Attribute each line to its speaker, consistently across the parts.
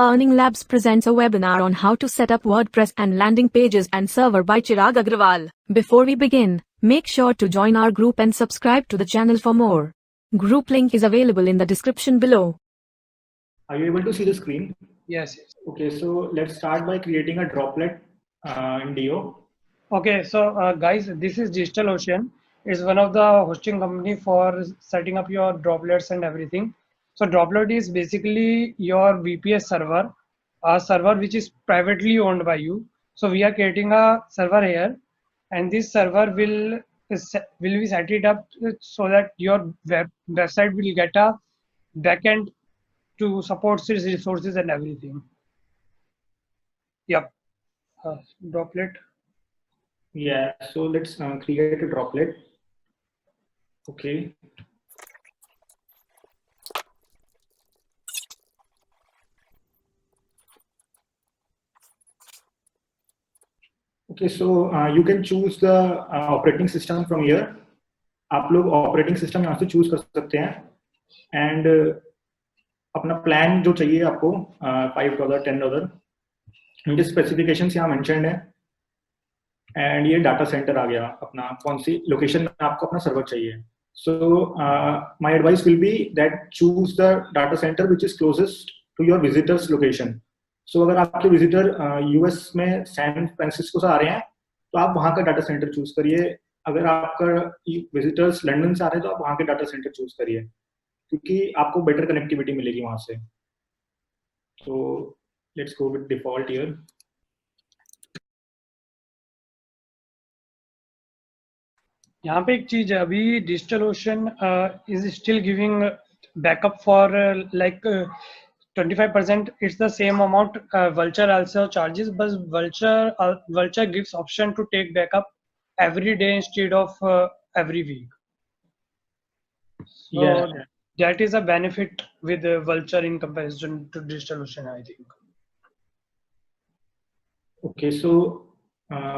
Speaker 1: Earning Labs presents a webinar on how to set up WordPress and landing pages and server by Chirag Agrawal. Before we begin, make sure to join our group and subscribe to the channel for more. Group link is available in the description below.
Speaker 2: Are you able to see the screen?
Speaker 3: Yes.
Speaker 2: Okay, so let's start by creating a droplet in Dio.
Speaker 3: Okay, so guys, this is DigitalOcean. It's one of the hosting company for setting up your droplets and everything. So Droplet is basically your VPS server, a server which is privately owned by you. So we are creating a server here, and this server will be set it up so that your website will get a backend to support its resources and everything. Yep. Droplet.
Speaker 2: Yeah, so let's create a droplet. Okay. Okay, so you can choose the operating system from here. आप लोग operating system यहाँ से choose कर सकते हैं and अपना plan जो चाहिए आपको $5, $10 इनके specifications यहाँ mentioned है and ये data center आ गया अपना कौन सी location में आपको अपना server चाहिए. So my advice will be that choose the data center which is closest to your visitor's location. So अगर आपके विजिटर यूएस में सैन फ्रांसिस्को से आ रहे हैं तो आप वहाँ का डाटा सेंटर चूज करिए. अगर आपका विजिटर्स लंदन से आ रहे हैं तो आप वहाँ के डाटा सेंटर चूज करिए क्योंकि आपको बेटर कनेक्टिविटी मिलेगी वहाँ से. तो let's go with default here.
Speaker 3: यहाँ पे एक चीज है, अभी DigitalOcean is still giving backup for like 25%. It's the same amount Vultr also charges, but Vultr gives option to take backup every day instead of every week. So
Speaker 2: Yeah.
Speaker 3: that is a benefit with Vultr in comparison to DigitalOcean, I think.
Speaker 2: Okay, so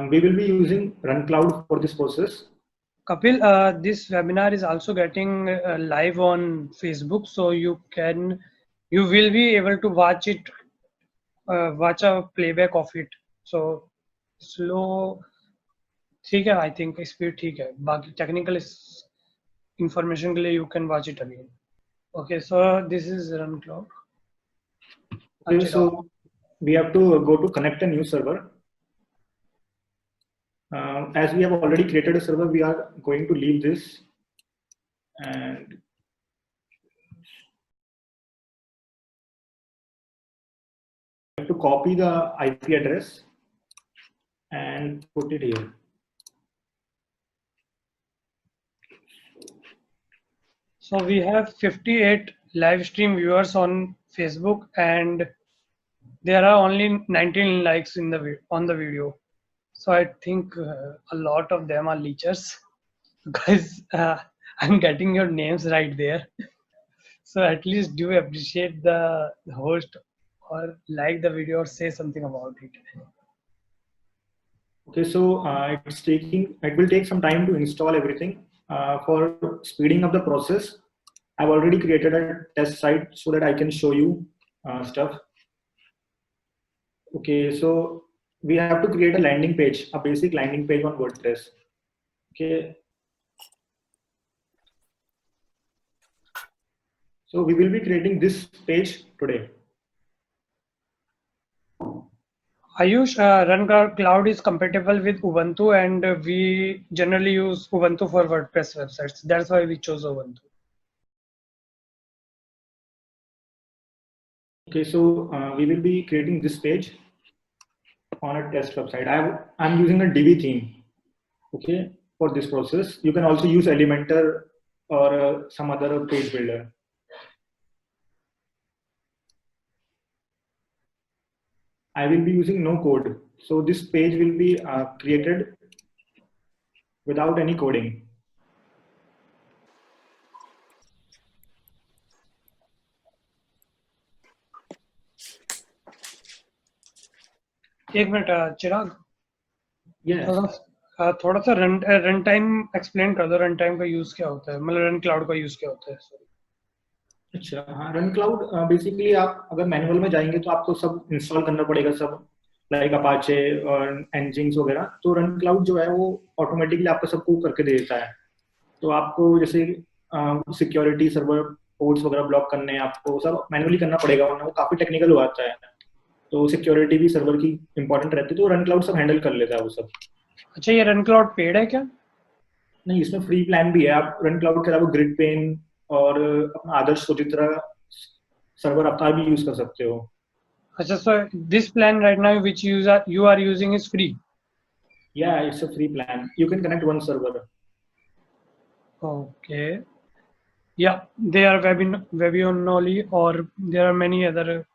Speaker 2: we will be using RunCloud for this process.
Speaker 3: Kapil, this webinar is also getting live on Facebook, so you will be able to watch it, watch a playback of it. So slow, ठीक है, I think speed ठीक है. बाकी technical information के लिए you can watch it again. Okay, so this is RunCloud.
Speaker 2: Okay, so we have to go to connect a new server. As we have already created a server, we are going to leave this and have to copy the IP address and put it here.
Speaker 3: So we have 58 live stream viewers on Facebook, and there are only 19 likes in on the video. So I think a lot of them are leechers. Guys, I'm getting your names right there. So at least do appreciate the host or like the video or say something about it.
Speaker 2: Okay, so it will take some time to install everything. For speeding up the process, I've already created a test site so that I can show you stuff. Okay, so we have to create a landing page, a basic landing page on WordPress. Okay. So we will be creating this page today.
Speaker 3: Ayush, RunCloud is compatible with Ubuntu, and we generally use Ubuntu for WordPress websites. That's why we chose Ubuntu.
Speaker 2: Okay, so we will be creating this page on a test website. I'm using a Divi theme. Okay, for this process, you can also use Elementor or some other page builder. I will be using no code. So this page will be created without any coding.
Speaker 3: एक minute चिराग,
Speaker 2: Yes.
Speaker 3: थोड़ा सा run time explain कर दो. Run time का use क्या होता है, मतलब रन क्लाउड का यूज क्या होता है.
Speaker 2: अच्छा, हाँ, रन क्लाउड बेसिकली आप अगर मैनुअल में जाएंगे तो आपको सब इंस्टॉल करना पड़ेगा, सब लाइक अपाचे और एनजिन्स वगैरह। तो रन क्लाउड जो है वो ऑटोमेटिकली आपका सबको करके दे देता है। तो आपको जैसे सिक्योरिटी सर्वर पोर्ट्स वगैरह ब्लॉक करने हैं, आपको सब मैनुअली करना पड़ेगा, वरना वो काफी टेक्निकल हो जाता है। तो सिक्योरिटी भी सर्वर की इंपॉर्टेंट रहती है, तो रन क्लाउड सब हैंडल कर लेता है वो सब।
Speaker 3: अच्छा, ये रन क्लाउड पेड है क्या?
Speaker 2: नहीं, इसमें फ्री प्लान भी है। आप रन क्लाउड के अलावा ग्रिड पेन और अपना आदर्श सोजित्रा सर्वर अवतार भी यूज कर सकते हो।
Speaker 3: अच्छा, so this plan right now which you are using is free.
Speaker 2: Yeah, it's a free plan. You can connect one server.
Speaker 3: Okay. Yeah, they are Webin only, or there are many other.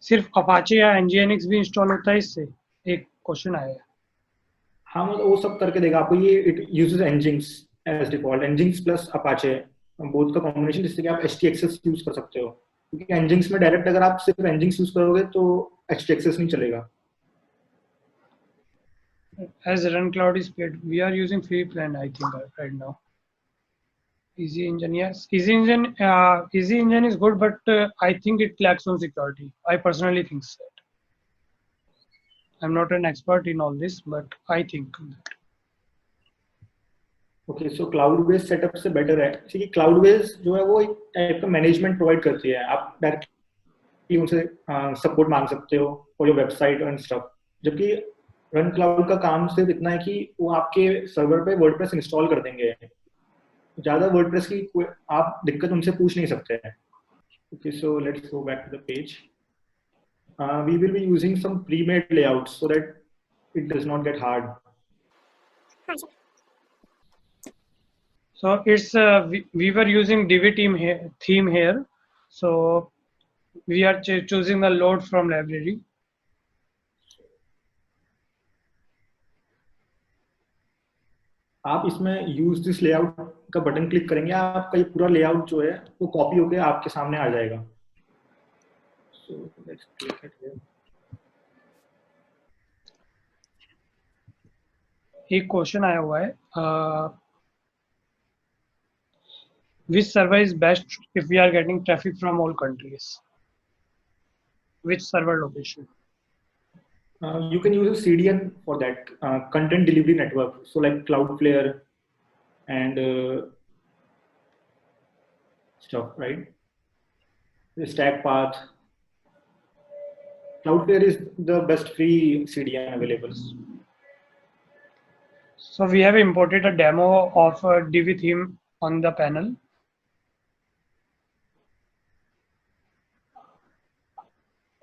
Speaker 3: सिर्फ Apache या nginx भी install होता है इससे? एक question आया है।
Speaker 2: हाँ, मतलब वो सब करके देगा आपको। ये it uses nginx as default, nginx plus Apache both का कॉम्बिनेशन, जिससे कि आप htxs यूज कर सकते हो। क्योंकि nginx में डायरेक्ट अगर आप सिर्फ nginx यूज करोगे तो htxs नहीं चलेगा।
Speaker 3: As run cloud is paid, we are using free plan, I think, right now. Easy Engine, yes. Easy Engine is good, but I think it lacks on security. I personally think so. I'm not an expert in all this, but I think that.
Speaker 2: Okay, so cloud based setup से better है, क्योंकि cloud based जो है वो एक type का management provide करती है। आप डायरेक्टली उनसे सपोर्ट मांग सकते हो for your website and stuff. जबकि रन क्लाउड का काम सिर्फ इतना है कि वो आपके सर्वर पे वर्डप्रेस इंस्टॉल कर देंगे। ज्यादा वर्डप्रेस की आप दिक्कत उनसे पूछ नहीं सकते हैं। Okay, so let's go back to the page. We will be using some pre-made layouts so that it does not get hard.
Speaker 3: So it's we were using Divi theme here. So we are choosing the load from library.
Speaker 2: आप इसमें use this layout का button click करेंगे, आपका ये पूरा layout जो है वो कॉपी होके आपके सामने आ जाएगा। So let's click it here.
Speaker 3: एक क्वेश्चन आया हुआ है, which server is best if we are getting traffic from all countries? Which server location?
Speaker 2: You can use a CDN for that, content delivery network. So like Cloudflare and stuff, right? The Stack Path. Cloudflare is the best free CDN available.
Speaker 3: So we have imported a demo of a Divi theme on the panel.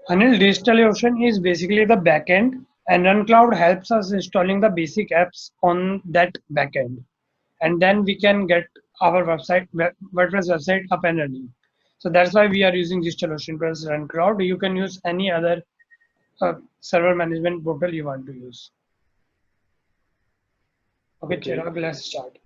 Speaker 3: Anil, DigitalOcean is basically the backend, and RunCloud helps us installing the basic apps on that backend, and then we can get our WordPress website up and running. So that's why we are using DigitalOcean plus RunCloud. You can use any other server management portal you want to use. Okay, Chirag, let's start.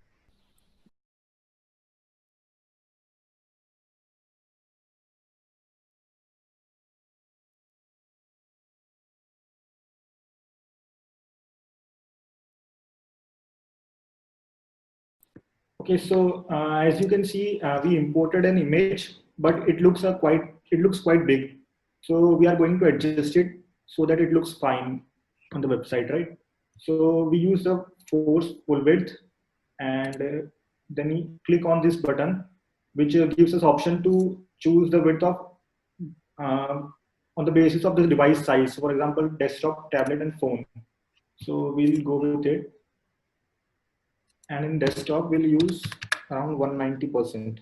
Speaker 2: Okay, so as you can see, we imported an image, but it looks quite big. So we are going to adjust it so that it looks fine on the website, right? So we use the force full width, and then we click on this button, which gives us option to choose the width of on the basis of the device size. For example, desktop, tablet, and phone. So we'll go with it. And in desktop, we'll use around 190%.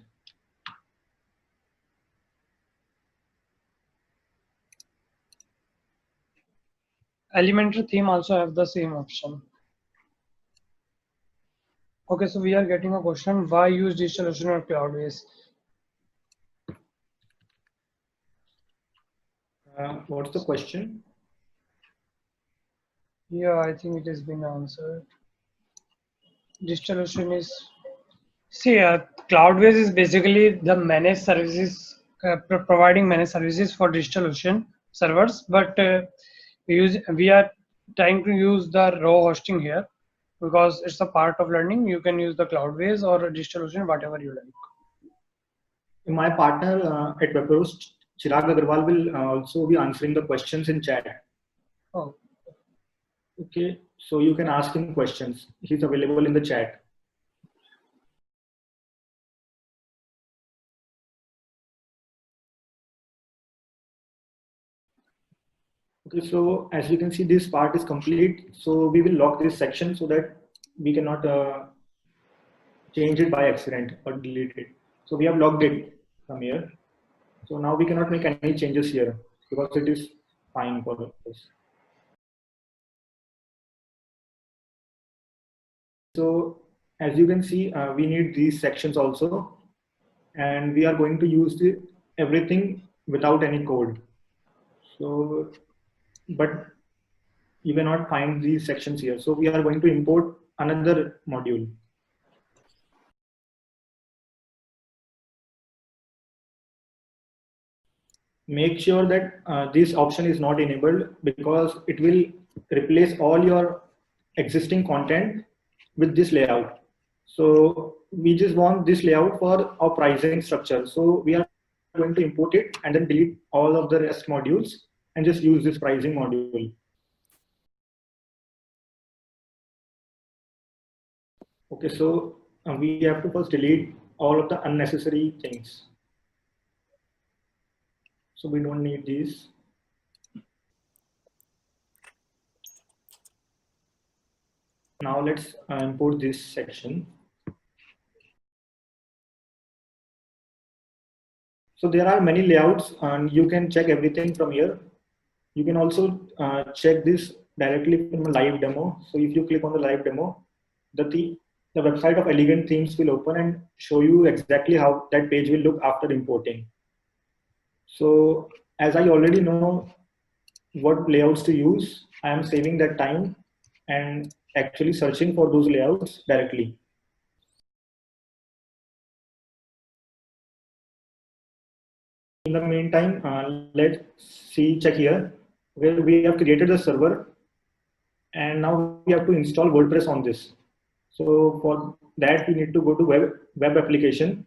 Speaker 3: Elementor theme also have the same option. Okay, so we are getting a question, why use DigitalOcean or Cloudways?
Speaker 2: What's the question?
Speaker 3: Yeah, I think it has been answered. DigitalOcean is, see, Cloudways is basically the managed services, providing managed services for DigitalOcean servers, but we are trying to use the raw hosting here because it's a part of learning. You can use the Cloudways or DigitalOcean, whatever you like.
Speaker 2: My partner at WebRoast, Chirag Agarwal, will also be answering the questions in chat.
Speaker 3: Oh,
Speaker 2: Okay, so you can ask him questions. He's available in the chat. Okay, so as you can see, this part is complete. So we will lock this section so that we cannot change it by accident or delete it. So we have logged it from here. So now we cannot make any changes here because it is fine for us. So as you can see, we need these sections also, and we are going to use everything without any code. So, but you cannot find these sections here. So we are going to import another module. Make sure that this option is not enabled because it will replace all your existing content with this layout. So we just want this layout for our pricing structure. So we are going to import it and then delete all of the rest modules and just use this pricing module. Okay, so we have to first delete all of the unnecessary things. So we don't need these. Now let's import this section. So there are many layouts and you can check everything from here. You can also check this directly from a live demo. So if you click on the live demo, the website of Elegant Themes will open and show you exactly how that page will look after importing. So as I already know what layouts to use, I am saving that time and actually searching for those layouts directly. In the meantime, let's check here where we have created the server and now we have to install WordPress on this. So for that we need to go to web application.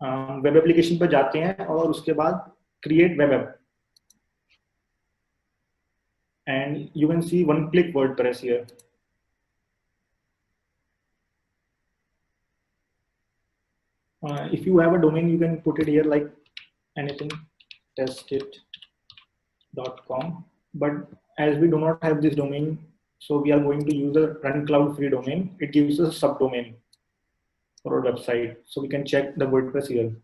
Speaker 2: Web application पर जाते हैं और उसके बाद create web app and you can see one click WordPress here. If you have a domain, you can put it here like anything, testit.com. But as we do not have this domain, so we are going to use a run cloud free domain. It gives us a subdomain for our website. So we can check the WordPress here.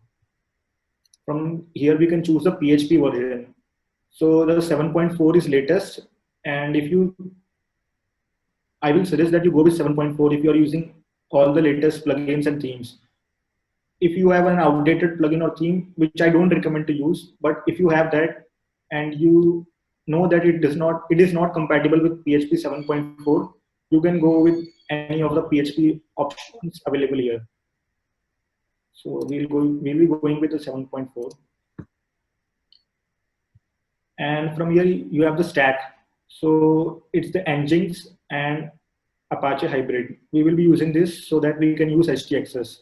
Speaker 2: From here, we can choose the PHP version. So the 7.4 is latest. And I will suggest that you go with 7.4 if you are using all the latest plugins and themes. If you have an outdated plugin or theme, which I don't recommend to use, but if you have that and you know that it is not compatible with PHP 7.4, you can go with any of the PHP options available here. So we'll be going with the 7.4. And from here you have the stack. So it's the Nginx and Apache hybrid. We will be using this so that we can use htaccess.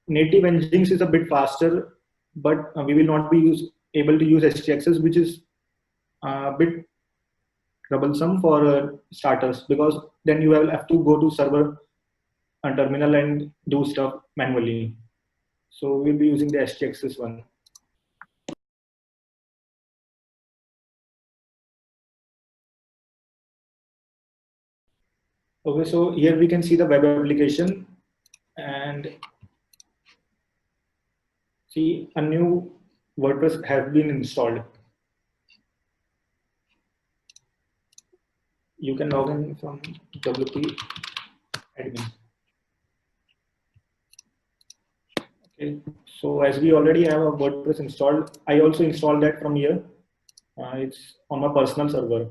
Speaker 2: Native Nginx is a bit faster, but we will not be able to use htaccess, which is a bit troublesome for starters because then you will have to go to server and terminal and do stuff manually. So we'll be using the htaccess one. Okay, so here we can see the web application and see a new WordPress has been installed. You can log in from WP admin. Okay, so as we already have a WordPress installed, I also installed that from here. It's on my personal server,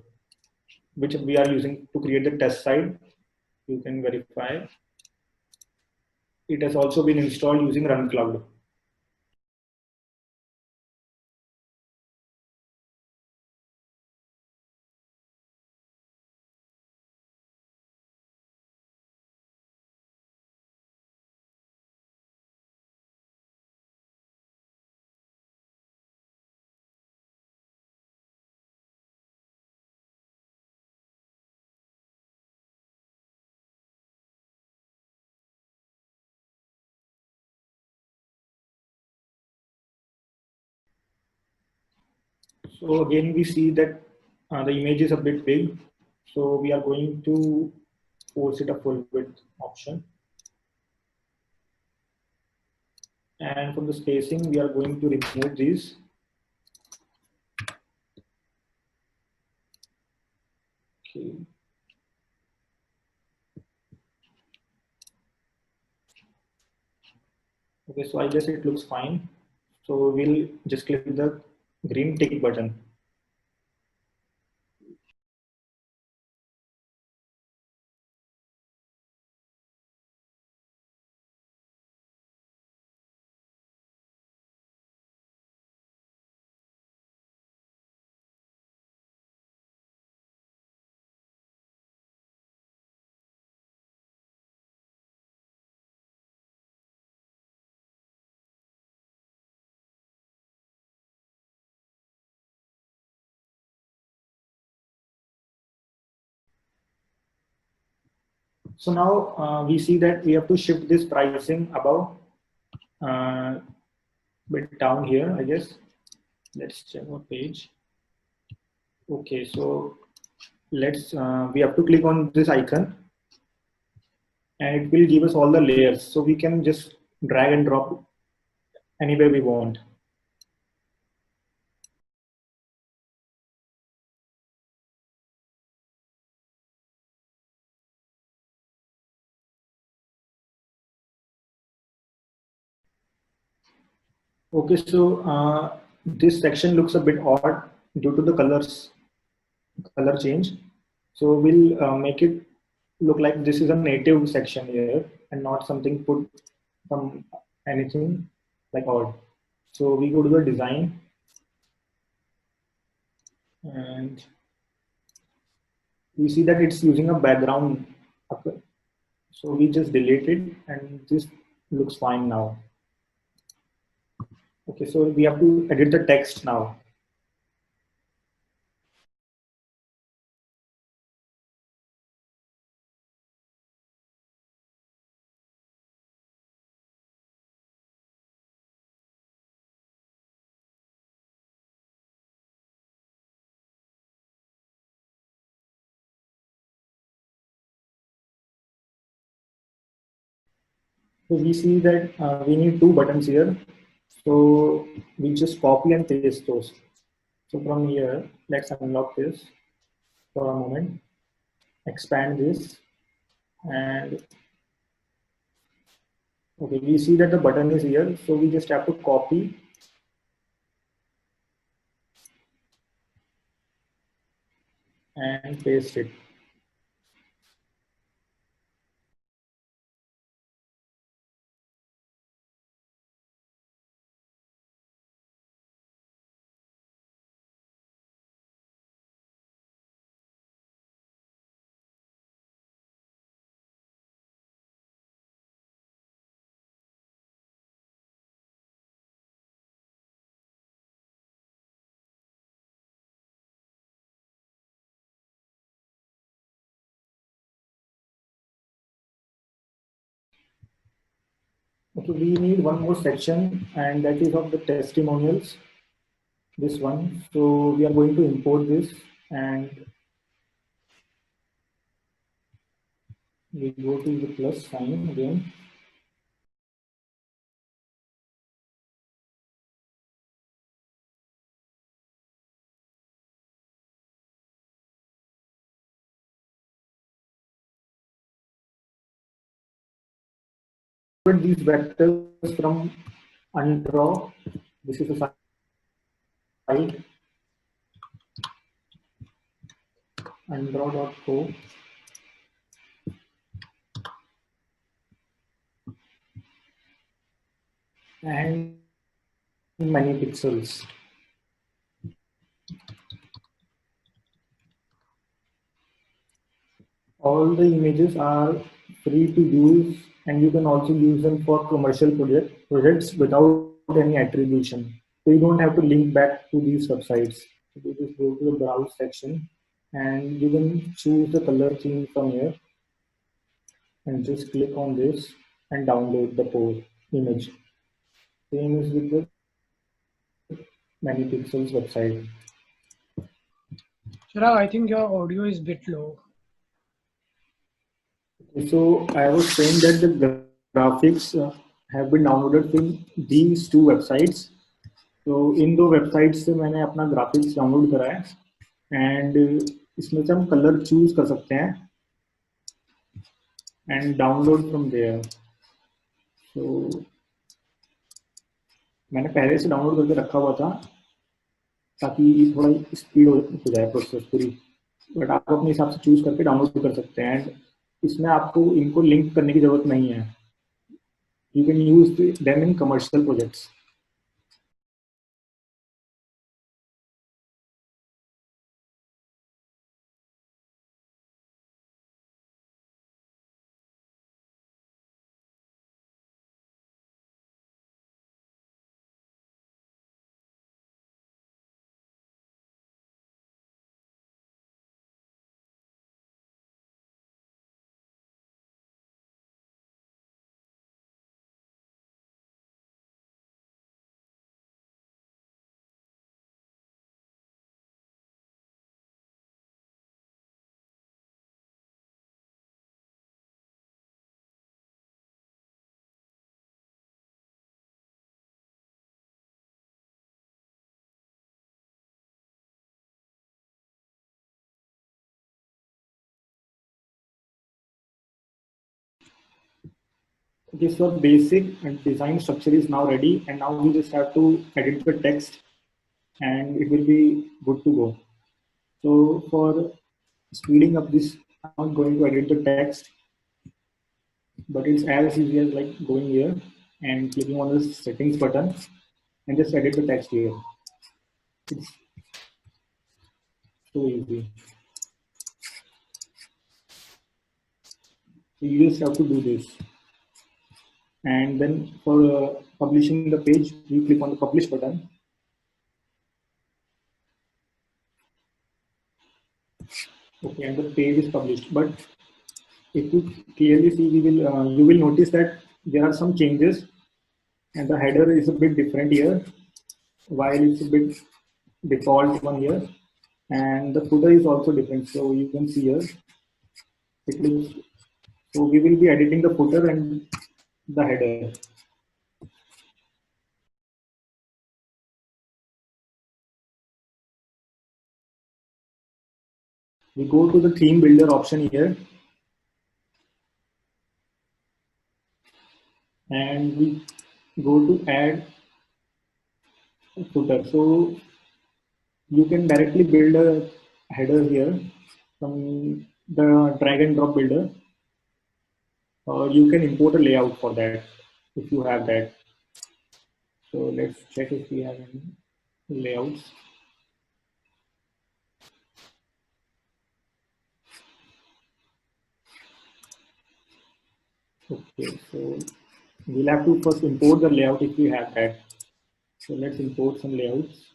Speaker 2: which we are using to create the test site. You can verify. It has also been installed using Run Cloud. So again, we see that the image is a bit big. So we are going to force it a full width option. And from the spacing, we are going to remove these. Okay. Okay, so I guess it looks fine. So we'll just click the green tick button. So now we see that we have to shift this pricing above, bit down here, I guess. Let's check what page. Okay, so let's we have to click on this icon, and it will give us all the layers. So we can just drag and drop anywhere we want. Okay, so this section looks a bit odd due to the color change. So we'll make it look like this is a native section here and not something put from anything like odd. So we go to the design, and we see that it's using a background. So we just delete it, and this looks fine now. Okay, so we have to edit the text now. So we see that we need two buttons here. So we just copy and paste those. So from here, let's unlock this for a moment, expand this, and okay, we see that the button is here. So we just have to copy and paste it. Okay, we need one more section, and that is of the testimonials. This one. So we are going to import this, and we go to the plus sign again. These vectors from undraw. This is a site undraw.co, and many pixels. All the images are free to use, and you can also use them for commercial projects without any attribution. So you don't have to link back to these websites. You just go to the browse section, and you can choose the color theme from here, and just click on this and download the pose image. Same is with the Many Pixels website.
Speaker 3: Chirag, I think your audio is a bit low.
Speaker 2: So I was saying that the graphics have been downloaded from these two websites. तो इन दो website से मैंने अपना graphics download करा है and इसमें से हम कलर चूज कर सकते हैं एंड डाउनलोड फ्रॉम देयर. तो मैंने पहले से डाउनलोड करके रखा हुआ था ताकि थोड़ा स्पीड हो जाए प्रोसेस पूरी, बट आप अपने हिसाब से चूज करके डाउनलोड कर सकते हैं एंड इसमें आपको इनको लिंक करने की जरूरत नहीं है. You can use them in commercial projects. Okay, so basic and design structure is now ready, and now we just have to edit the text, and it will be good to go. So for speeding up this, I'm not going to edit the text, but it's as easy as like going here and clicking on the settings button and just edit the text here. It's so easy. So you just have to do this. And then for publishing the page, you click on the publish button. Okay, and the page is published. But if you clearly see, you will notice that there are some changes, and the header is a bit different here, while it's a bit default one here, and the footer is also different. So you can see here, it looks. So we will be editing the footer and the header. We go to the theme builder option here, and we go to add footer. So you can directly build a header here from the drag and drop builder, or you can import a layout for that if you have that. So let's check if we have any layouts. Okay, so we'll have to first import the layout if we have that. So let's import some layouts.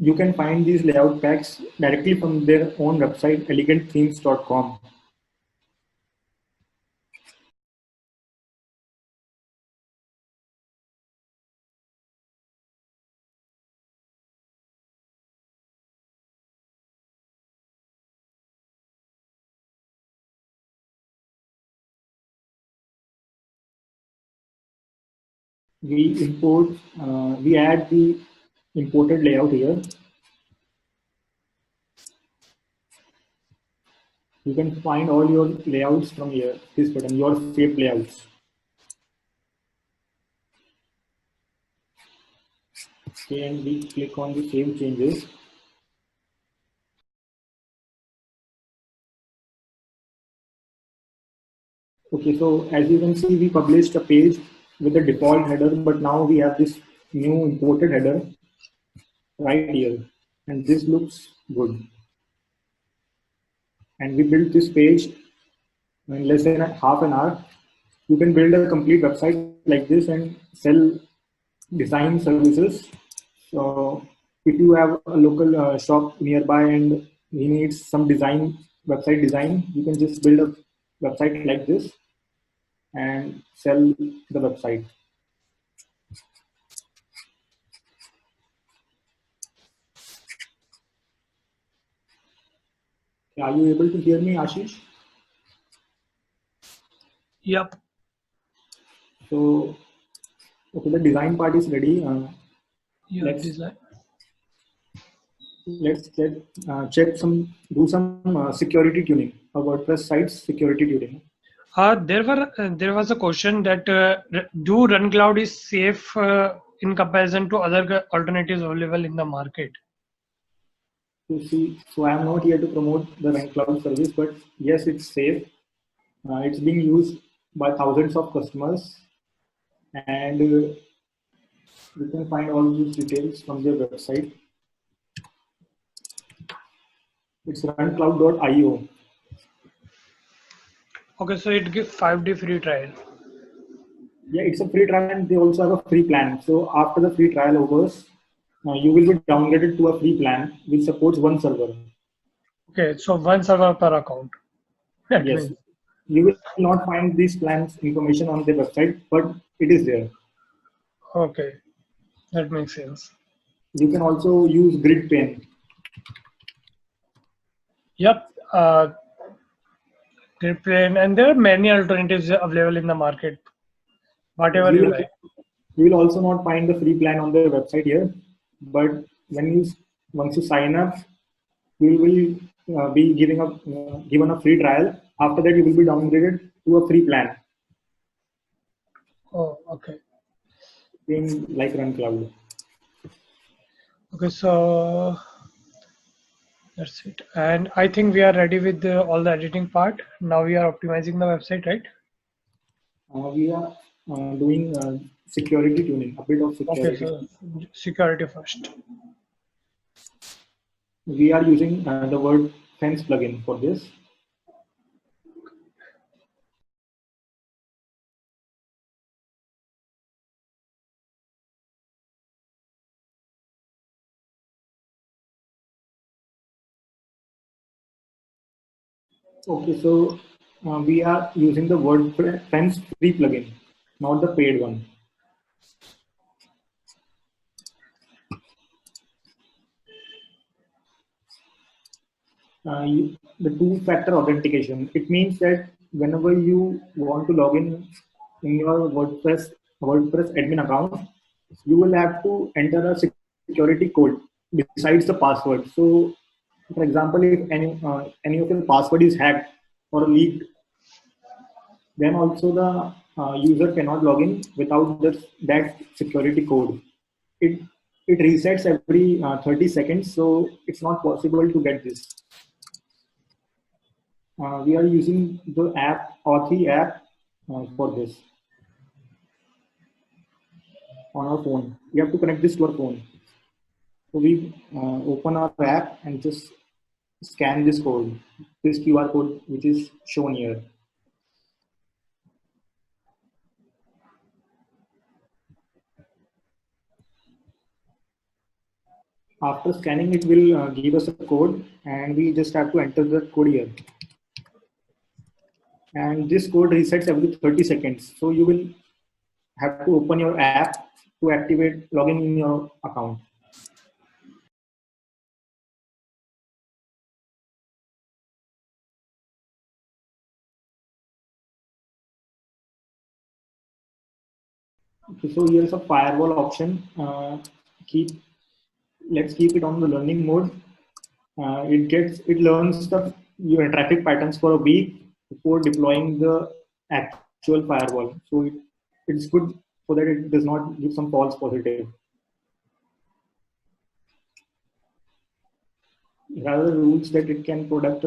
Speaker 2: You can find these layout packs directly from their own website, elegantthemes.com. We add the imported layout here. You can find all your layouts from here, this button, your saved layouts. Okay, and we click on the save changes. Okay, so as you can see, we published a page with the default header, but now we have this new imported header right here, and this looks good. And we built this page in less than half an hour, you can build a complete website like this and sell design services. So if you have a local shop nearby and he needs some website design, you can just build a website like this and sell the website. Are you able to hear me, Ashish?
Speaker 3: Yep.
Speaker 2: So, okay, the design part is ready.
Speaker 3: Yeah,
Speaker 2: let's
Speaker 3: design.
Speaker 2: let's check do some security tuning. A WordPress site's security tuning.
Speaker 3: There was a question that do RunCloud is safe in comparison to other alternatives available in the market?
Speaker 2: You see, so I am not here to promote the RunCloud service, but yes, it's safe. It's being used by thousands of customers, and you can find all these details from their website. It's runcloud.io.
Speaker 3: Okay, so it gives 5-day free trial.
Speaker 2: Yeah, it's a free trial, and they also have a free plan. So after the free trial overs, you will be downgraded to a free plan which supports one server.
Speaker 3: Okay, so one server per account. That
Speaker 2: Yes,
Speaker 3: means.
Speaker 2: you will not find these plans information on the website, but it is there.
Speaker 3: Okay, that makes sense.
Speaker 2: You can also use GridPane.
Speaker 3: Yep. GridPane, and there are many alternatives available in the market. Whatever you like.
Speaker 2: You will also not find the free plan on the website here, but once you sign up, you will be given a free trial. After that, you will be downgraded to a free plan.
Speaker 3: Oh, okay.
Speaker 2: Same like RunCloud.
Speaker 3: Okay, so that's it. And I think we are ready with all the editing part. Now we are optimizing the website, right?
Speaker 2: We are doing security tuning, a bit of
Speaker 3: Okay,
Speaker 2: security.
Speaker 3: so security first.
Speaker 2: We are using the WordFence plugin for this. Okay, so we are using the WordFence free plugin, not the paid one. The two-factor authentication. It means that whenever you want to log in your WordPress admin account, you will have to enter a security code besides the password. So, for example, if any of your password is hacked or leaked, then also the user cannot log in without that security code. It it resets every 30 seconds, so it's not possible to get this. We are using the app, Authy app, for this on our phone. We have to connect this to our phone. So we open our app and just scan this code, this QR code, which is shown here. After scanning, it will give us a code, and we just have to enter the code here. And this code resets every 30 seconds. So you will have to open your app to activate login in your account. Okay, so here's a firewall option. Let's keep it on the learning mode. It learns your traffic patterns for a week before deploying the actual firewall. So it's good so that it does not give some false positive. Rather, rules that it can protect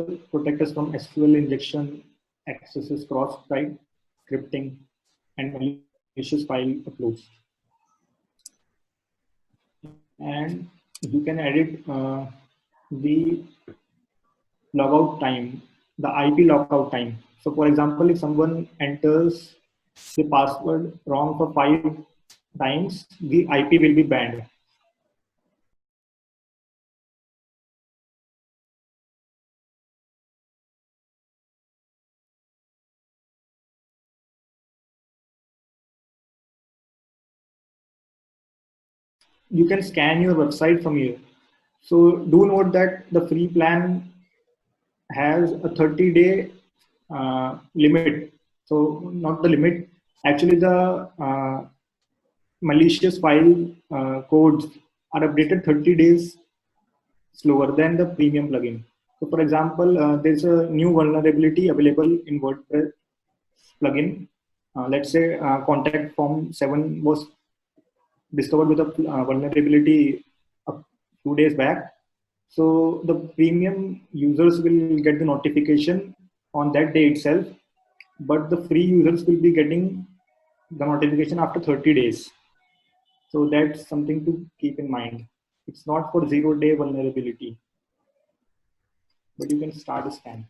Speaker 2: us from SQL injection, accesses, cross-site scripting, and malicious file uploads. And you can edit the logout time, the IP lockout time. So, for example, if someone enters the password wrong for 5 times, the IP will be banned. You can scan your website from here. So do note that the free plan has a 30-day limit. So not the limit, actually the malicious file codes are updated 30 days slower than the premium plugin. So for example, there's a new vulnerability available in WordPress plugin. Let's say contact form 7 was discovered with a vulnerability a few days back. So the premium users will get the notification on that day itself, but the free users will be getting the notification after 30 days. So that's something to keep in mind. It's not for 0-day vulnerability, but you can start a scan.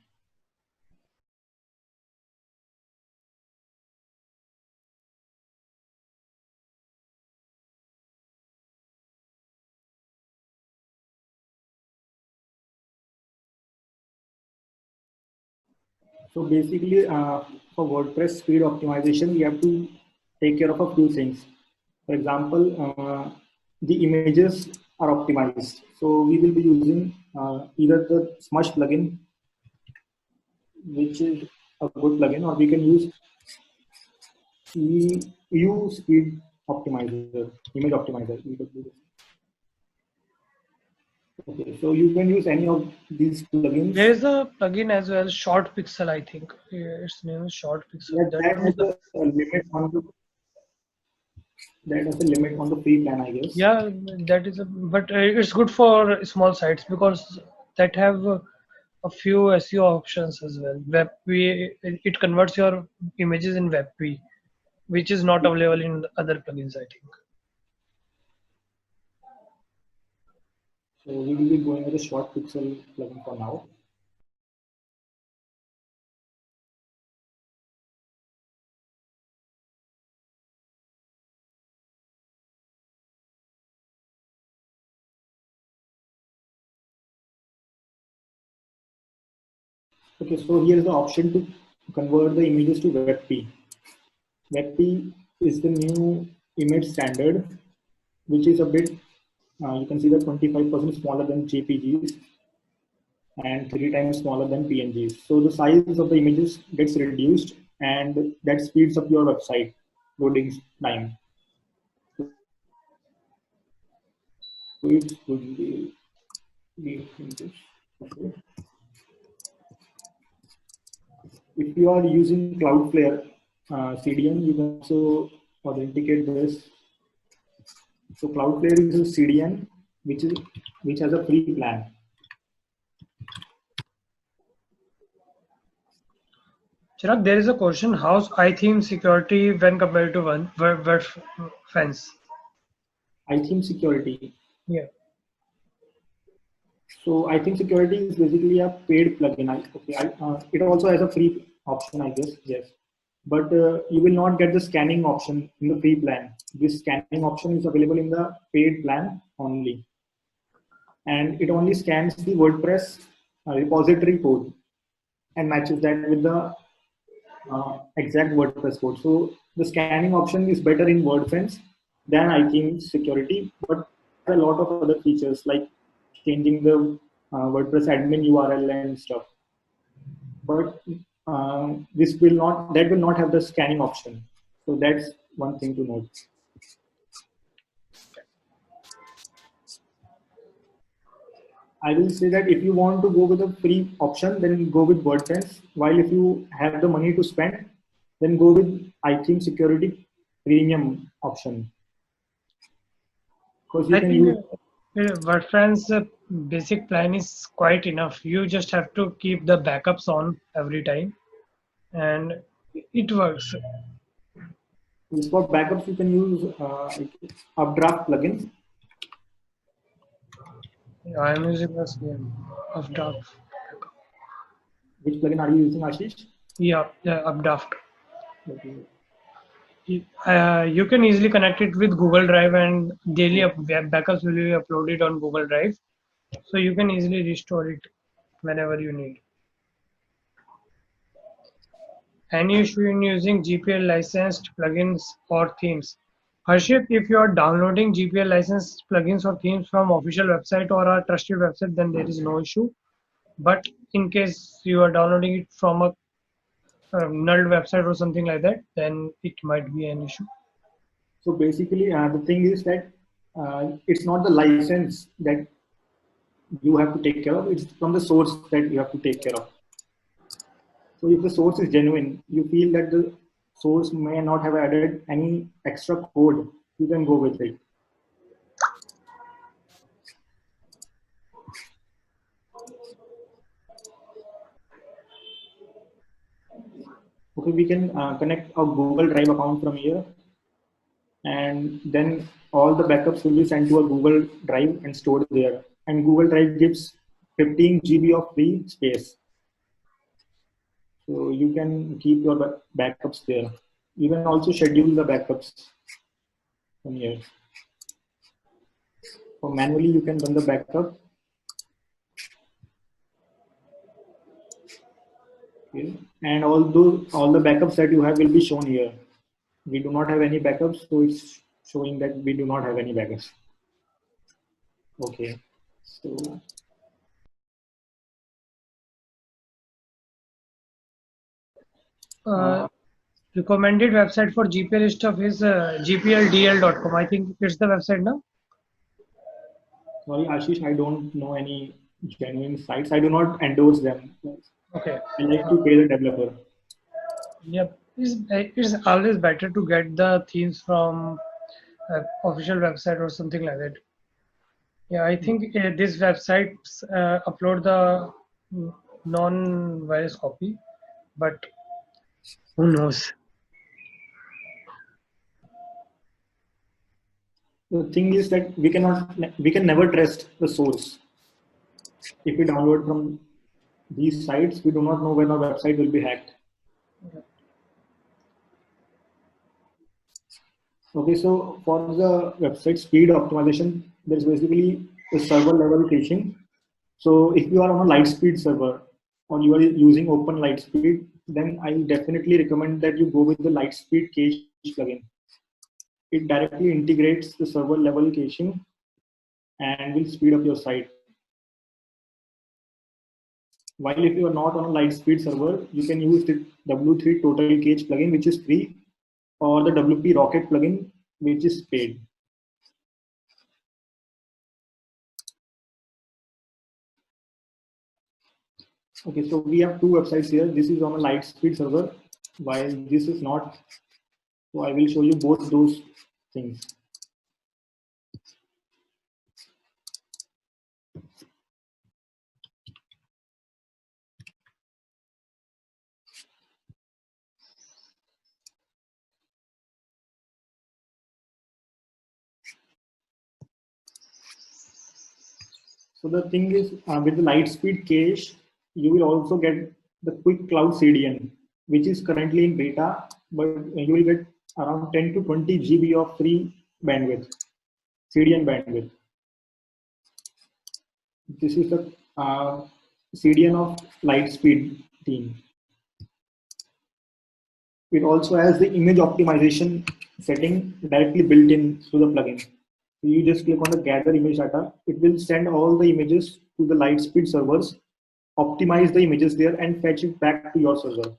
Speaker 2: So basically, for WordPress speed optimization, we have to take care of a few things. For example, the images are optimized. So we will be using either the Smush plugin, which is a good plugin, or we can use EU Speed Optimizer, Image Optimizer. Okay, so you can use any of these plugins.
Speaker 3: There is a plugin as well, Short Pixel, I think. Yeah, its name is Short Pixel.
Speaker 2: Yeah, that has a limit on the free plan, I guess.
Speaker 3: Yeah, that is but it's good for small sites because that have a few SEO options as well. WebP, it converts your images in WebP, which is not available in other plugins, I think.
Speaker 2: So we will be going with a Short Pixel plugin for now. Okay, so here's the option to convert the images to WebP. WebP is the new image standard, which is a bit, you can see that 25% smaller than JPGs and 3 times smaller than PNGs. So the size of the images gets reduced, and that speeds up your website loading time. So it would be images. Okay. If you are using Cloudflare CDN, you can also authenticate this. So Cloudflare is a CDN which has a free plan.
Speaker 3: Chirag, there is a question: how's iTheme security when compared to WordFence?
Speaker 2: iTheme security.
Speaker 3: Yeah.
Speaker 2: So iTheme security is basically a paid plugin. It also has a free option, I guess. Yes, but you will not get the scanning option in the free plan. This scanning option is available in the paid plan only, and it only scans the WordPress repository code and matches that with the exact WordPress code. So the scanning option is better in WordFence than iTheme security, but there are a lot of other features like changing the WordPress admin URL and stuff. But that will not have the scanning option. So that's one thing to note. I will say that if you want to go with a free option, then go with WordPress. While if you have the money to spend, then go with iTheme Security Premium option. Because you
Speaker 3: I
Speaker 2: can
Speaker 3: think
Speaker 2: use
Speaker 3: WordPress basic plan is quite enough. You just have to keep the backups on every time, and it works.
Speaker 2: for backups. You can use Updraft plugin.
Speaker 3: I'm using the same Updraft.
Speaker 2: Which plugin are you using, Ashish?
Speaker 3: Yeah, Updraft.
Speaker 2: Okay.
Speaker 3: You can easily connect it with Google Drive, and daily backups will be uploaded on Google Drive, so you can easily restore it whenever you need. Any issue in using GPL licensed plugins or themes? Harshit, if you are downloading GPL licensed plugins or themes from official website or a trusted website, then there is no issue. But in case you are downloading it from a null website or something like that, then it might be an issue.
Speaker 2: So basically, the thing is that it's not the license that you have to take care of, it's from the source that you have to take care of. So if the source is genuine, you feel that the source may not have added any extra code, you can go with it. Okay, we can connect a Google Drive account from here, and then all the backups will be sent to a Google Drive and stored there. And Google Drive gives 15 GB of free space. So you can keep your backups there. You can also schedule the backups from here. So manually you can run the backup. Okay. And all the backups that you have will be shown here. We do not have any backups, so it's showing that we do not have any backups. Okay. So
Speaker 3: Recommended website for GPL stuff is gpldl.com. I think it's the website now.
Speaker 2: sorry, Ashish, I don't know any genuine sites. I do not endorse them.
Speaker 3: Okay.
Speaker 2: I like to pay the developer.
Speaker 3: Yep. It's always better to get the themes from official website or something like that. Yeah, I think these websites upload the non-virus copy, but who knows?
Speaker 2: The thing is that we can never trust the source. If we download from these sites, we do not know when our website will be hacked. Okay, so for the website speed optimization, there's basically a server level caching. So if you are on a Lightspeed server or you are using Open Lightspeed, then I definitely recommend that you go with the Lightspeed cache plugin. It directly integrates the server level caching and will speed up your site. While if you are not on a Lightspeed server, you can use the W3 Total Cache plugin, which is free, or the WP Rocket plugin, which is paid. Okay, so we have two websites here. This is on a Lightspeed server, while this is not. So I will show you both those things. So the thing is, with the Lightspeed cache, you will also get the Quick Cloud CDN, which is currently in beta, but you will get around 10 to 20 GB of free bandwidth, CDN bandwidth. This is the CDN of Lightspeed team. It also has the image optimization setting directly built in through the plugin. So you just click on the gather image data. It will send all the images to the Lightspeed servers, optimize the images there, and fetch it back to your server.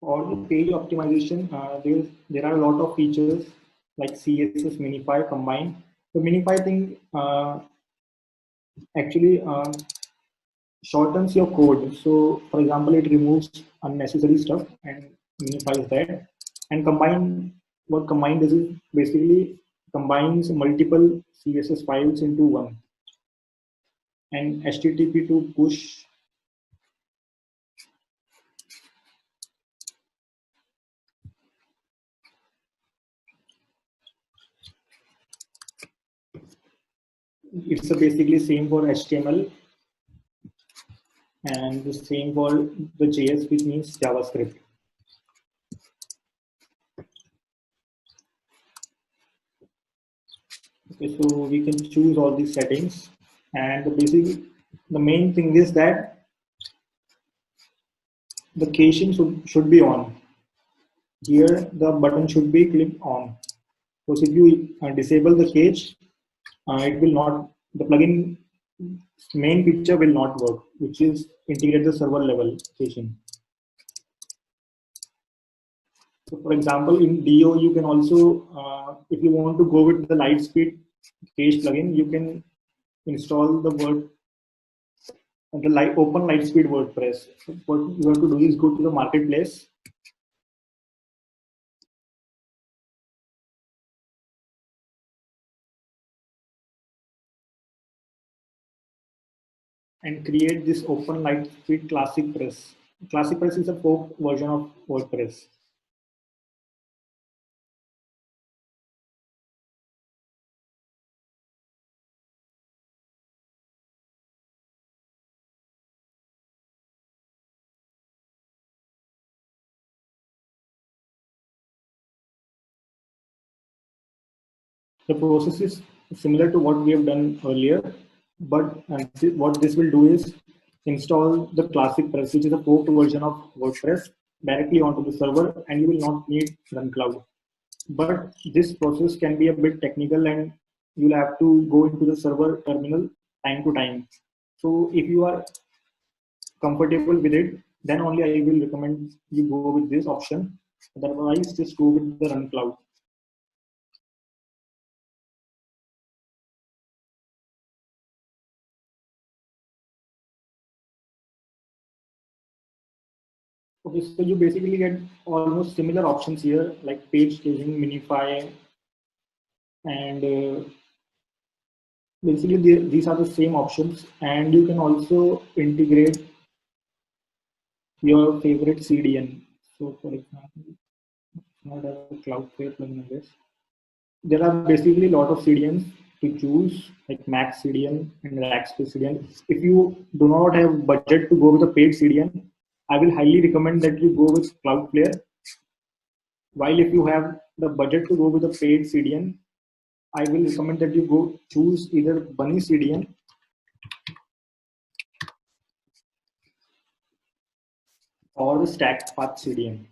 Speaker 2: For the page optimization, there are a lot of features like CSS minify combine. The minify thing actually shortens your code. So, for example, it removes unnecessary stuff and minifies that. And what combine does is basically combines multiple CSS files into one. And HTTP to push. It's basically same for HTML and the same for the JS, which means JavaScript. Okay, so we can choose all these settings, and the main thing is that the caching should be on. Here the button should be clicked on. Because if you disable the cache, it will not, the plugin main feature will not work, which is integrate the server level caching. So for example, in DO, you can also, if you want to go with the Lightspeed cache plugin, you can install the open Lightspeed WordPress. So what you have to do is go to the marketplace. And create this open Lightspeed Classic Press. Classic Press is a forked version of WordPress. The process is similar to what we have done earlier, but what this will do is install the Classic Press, which is a forked version of WordPress, directly onto the server, and you will not need Run Cloud. But this process can be a bit technical, and you'll have to go into the server terminal time to time. So if you are comfortable with it, then only I will recommend you go with this option. Otherwise, just go with the Run Cloud. Okay, so you basically get almost similar options here, like page caching, Minify, and basically these are the same options. And you can also integrate your favorite CDN. So, for example, not a Cloudflare plugin, I guess. There are basically a lot of CDNs to choose, like Max CDN and Rackspace CDN. If you do not have budget to go with a paid CDN, I will highly recommend that you go with Cloudflare. While if you have the budget to go with a paid CDN, I will recommend that you go choose either Bunny CDN or the StackPath CDN.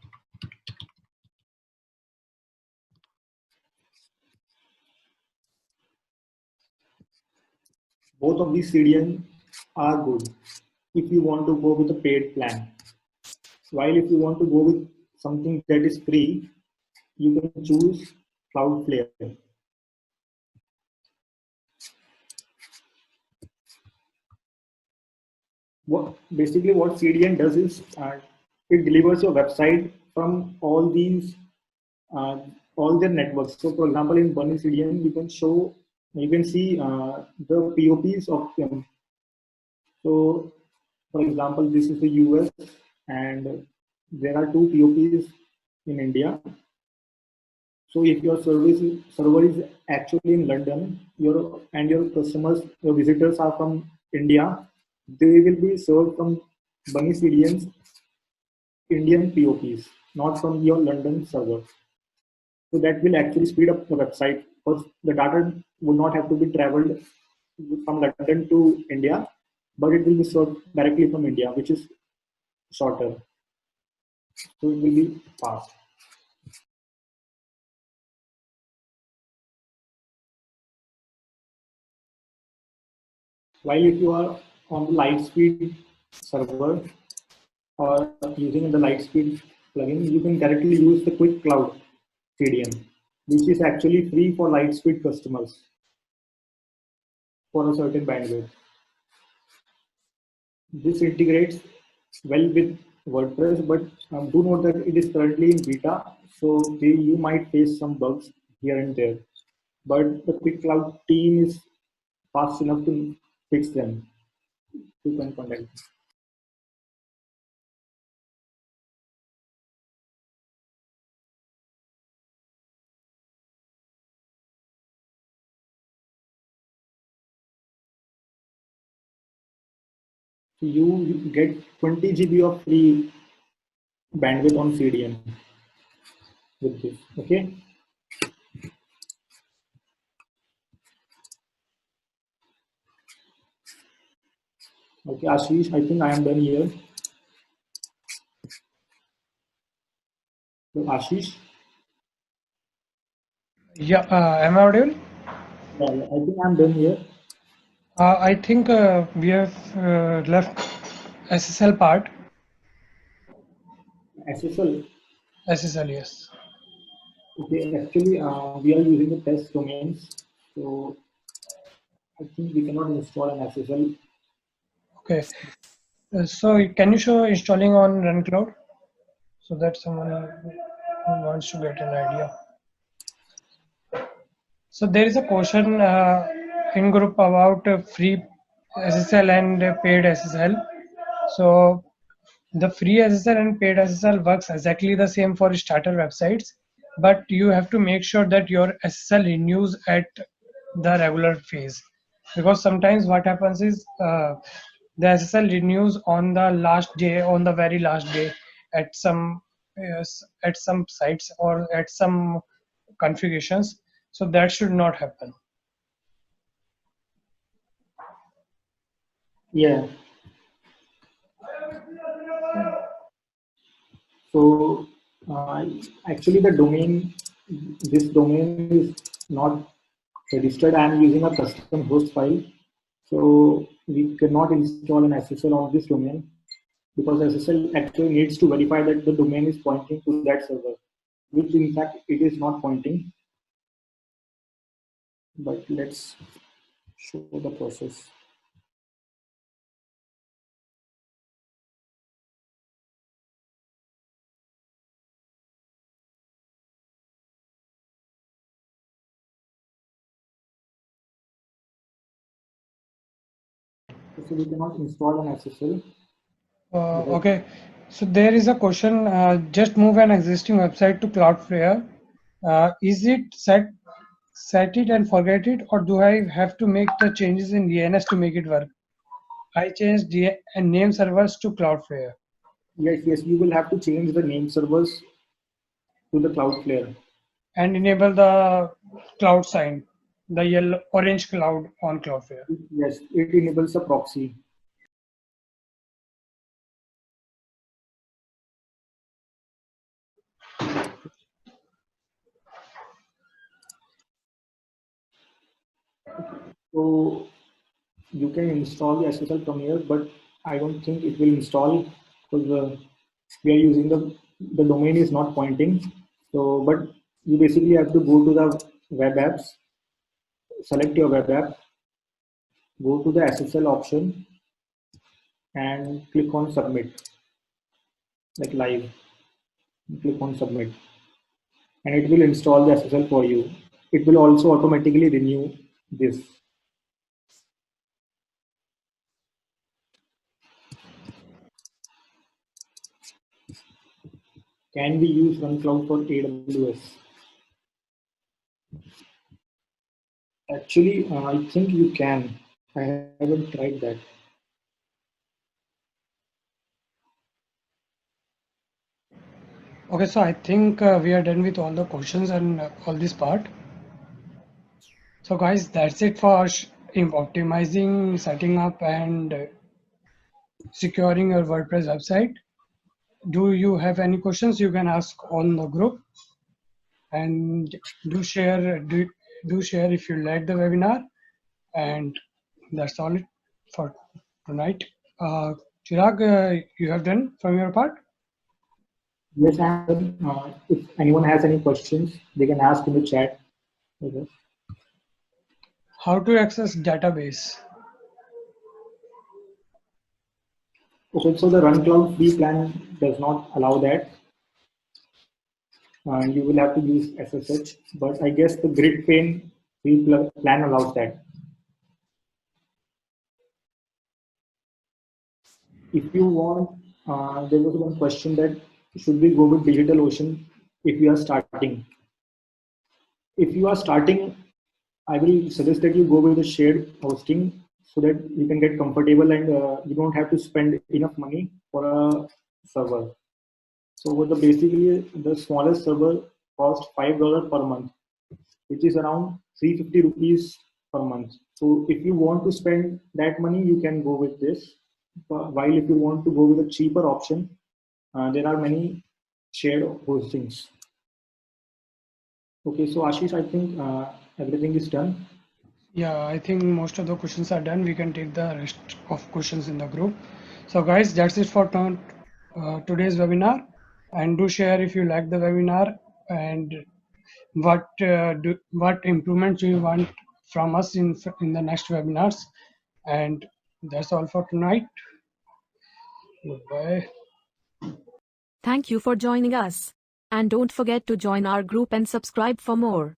Speaker 2: Both of these CDN are good if you want to go with a paid plan. While if you want to go with something that is free, you can choose Cloudflare. What CDN does is it delivers your website from uh, all their networks. So, for example, in Bunny CDN, you can see the POPs of them. So, for example, this is the US, and there are two POPs in India. So, if your server is actually in London, your customers, your visitors are from India, they will be served from Bunny CDN's Indian POPs, not from your London server. So that will actually speed up the website because the data would not have to be traveled from London to India, but it will be served directly from India, which is shorter. So it will be fast. While if you are on the Lightspeed server or using the Lightspeed plugin, you can directly use the Quick Cloud CDN, which is actually free for Lightspeed customers for a certain bandwidth. This integrates well with WordPress, but do note that it is currently in beta, so you might face some bugs here and there. But the Quick Cloud team is fast enough to fix them. You can contact them. You get 20 GB of free bandwidth on CDN with this. Okay. Okay, Ashish, I think I am done here. So Ashish,
Speaker 3: Yeah, am I audible?
Speaker 2: yeah, I think I'm done here.
Speaker 3: I think we have left SSL part.
Speaker 2: SSL.
Speaker 3: SSL, yes.
Speaker 2: Okay, actually, we are using the test domains, so I think we cannot install an SSL.
Speaker 3: Okay. So can you show installing on RunCloud so that someone who wants to get an idea? So there is a question in group about free SSL and paid SSL. So the free SSL and paid SSL works exactly the same for starter websites, but you have to make sure that your SSL renews at the regular phase, because sometimes what happens is the SSL renews on the last day, on the very last day at some at some sites or at some configurations. So that should not happen.
Speaker 2: Yeah. So actually, this domain is not registered. I am using a custom host file, so we cannot install an SSL on this domain because SSL actually needs to verify that the domain is pointing to that server, which in fact it is not pointing. But let's show the process. So we cannot install an SSL.
Speaker 3: Okay, so there is a question. Just move an existing website to Cloudflare. Is it set it and forget it, or do I have to make the changes in DNS to make it work? I changed and name servers to Cloudflare.
Speaker 2: Yes, you will have to change the name servers to the Cloudflare.
Speaker 3: And enable the cloud sign, the yellow orange cloud on Cloudflare.
Speaker 2: Yes, it enables a proxy. So you can install the SSL from here, but I don't think it will install because we are using the domain is not pointing. So, but you basically have to go to the web apps, select your web app, go to the SSL option, and click on submit, like live. Click on submit, and it will install the SSL for you. It will also automatically renew this. Can we use OneCloud for AWS? Actually, I think you can. I haven't tried that.
Speaker 3: Okay, so I think we are done with all the questions and all this part. So guys, that's it for optimizing, setting up and securing your WordPress website. Do you have any questions? You can ask on the group, and do share if you like the webinar. And that's all it for tonight. Chirag, you have done from your part?
Speaker 2: Yes, and if anyone has any questions, they can ask in the chat. Okay.
Speaker 3: How to access database?
Speaker 2: Okay, so the RunCloud free plan does not allow that. You will have to use SSH, but I guess the GridPane free plan allows that. If you want, there was one question that should we go with DigitalOcean if we are starting? If you are starting, I will suggest that you go with the shared hosting so that you can get comfortable and you don't have to spend enough money for a server. So basically the smallest server costs $5 per month, which is around 350 rupees per month. So if you want to spend that money, you can go with this. While if you want to go with a cheaper option, there are many shared hostings. Okay, so Ashish, I think everything is done.
Speaker 3: Yeah, I think most of the questions are done. We can take the rest of questions in the group. So guys, that's it for today's webinar. And do share if you like the webinar and what improvements you want from us in the next webinars. And that's all for tonight. Goodbye.
Speaker 1: Thank you for joining us. And don't forget to join our group and subscribe for more.